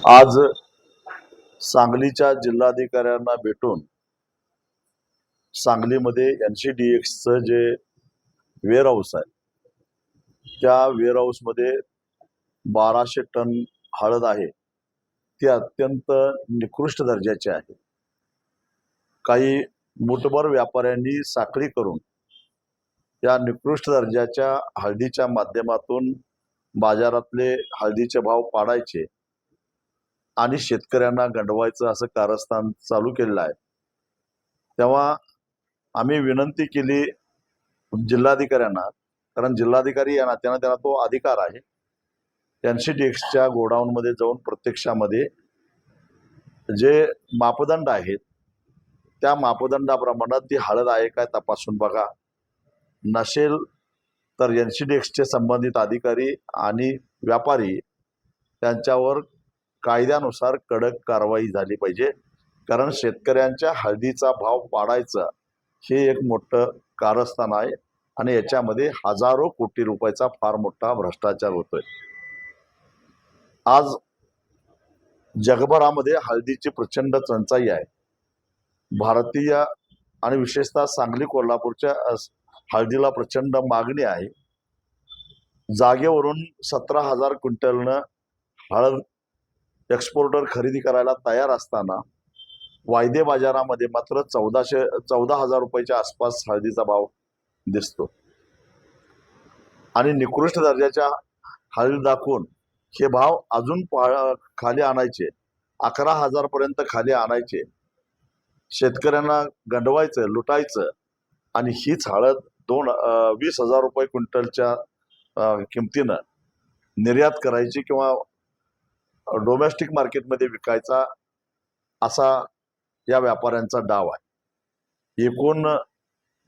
आज सांगलीच्या जिल्हाधिकाऱ्यांना भेटून सांगलीमध्ये NCDX जे वेअरहाऊस आहे त्या वेअरहाऊसमध्ये 1200 टन हळद आहे ती अत्यंत निकृष्ट दर्जाची आहे। काही मूठभर व्यापाऱ्यांनी साखळी करून या निकृष्ट दर्जाच्या हळदीच्या माध्यमातून बाजारातले हळदीचे भाव पाडायचे आणि शेतकऱ्यांना गंडवायचं असं कारस्थान चालू केलेलं आहे। तेव्हा आम्ही विनंती केली जिल्हाधिकाऱ्यांना, कारण जिल्हाधिकारी या नात्यानं त्यांना तो अधिकार आहे NCDXच्या गोडाऊनमध्ये जाऊन प्रत्यक्षामध्ये जे मापदंड आहेत त्या मापदंडाप्रमाणे ती हळद आहे काय तपासून बघा, नसेल तर NCDXचे संबंधित अधिकारी आणि व्यापारी त्यांच्यावर कायद्यानुसार कडक कारवाई झाली पाहिजे। कारण शेतकऱ्यांच्या हळदीचा भाव पाडायचं हे एक मोठं कारस्थान आहे आणि याच्यामध्ये हजारो कोटी रुपयाचा फार मोठा भ्रष्टाचार होतोय। आज जगभरामध्ये हळदीची प्रचंड टंचाई आहे। भारतीय आणि विशेषतः सांगली कोल्हापूरच्या हळदीला प्रचंड मागणी आहे। जागेवरून 17,000 क्विंटलनं हळद एक्सपोर्टर खरेदी करायला तयार असताना वायदे बाजारामध्ये मात्र 14,000 रुपयाच्या आसपास हळदीचा भाव दिसतो आणि निकृष्ट दर्जाच्या हळद दाखवून हे भाव अजून खाली आणायचे, 11,000 पर्यंत खाली आणायचे, शेतकऱ्यांना गंडवायचं, लुटायचं आणि हीच हळद 20,000 रुपये क्विंटलच्या किमतीनं निर्यात करायची किंवा डोमेस्टिक मार्केटमध्ये विकायचा असा या व्यापाऱ्यांचा डाव आहे। एकूण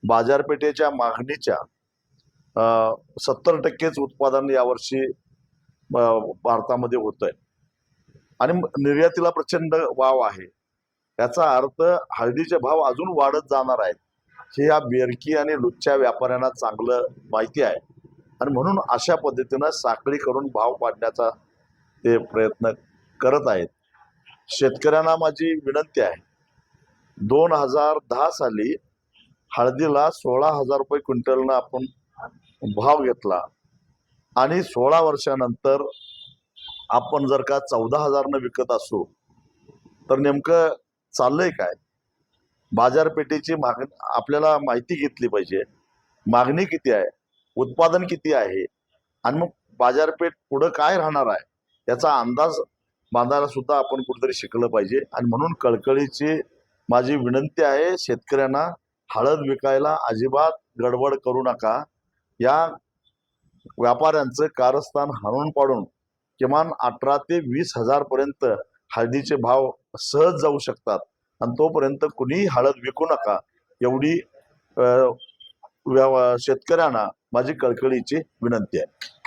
बाजारपेठेच्या मागणीच्या 70% उत्पादन यावर्षी भारतामध्ये होतंय आणि निर्यातीला प्रचंड वाव आहे। याचा अर्थ हळदीचे भाव अजून वाढत जाणार आहेत हे या बेरकी आणि लुच्च्या व्यापाऱ्यांना चांगलं माहिती आहे आणि म्हणून अशा पद्धतीनं साखळी करून भाव पाडण्याचा ते प्रयत्न करत आहेत। शेतकऱ्यांना माझी विनंती आहे, 2010 साली हळदीला 16,000 रुपये क्विंटलनं आपण भाव घेतला आणि 16 वर्षानंतर आपण जर का 14,000नं विकत असू तर नेमकं चाललंय काय? बाजारपेठेची मागणी आपल्याला माहिती घेतली पाहिजे, मागणी किती आहे, उत्पादन किती आहे आणि मग बाजारपेठ पुढं काय राहणार आहे याचा अंदाज बांधायला सुद्धा आपण कुठेतरी शिकलं पाहिजे। आणि म्हणून कळकळीची माझी विनंती आहे, शेतकऱ्यांना हळद विकायला अजिबात गडबड करू नका। या व्यापाऱ्यांचं कारस्थान हाणून पाडून किमान 18 ते 20,000 पर्यंत हळदीचे भाव सहज जाऊ शकतात आणि तोपर्यंत कुणीही हळद विकू नका एवढी शेतकऱ्यांना माझी कळकळीची विनंती आहे।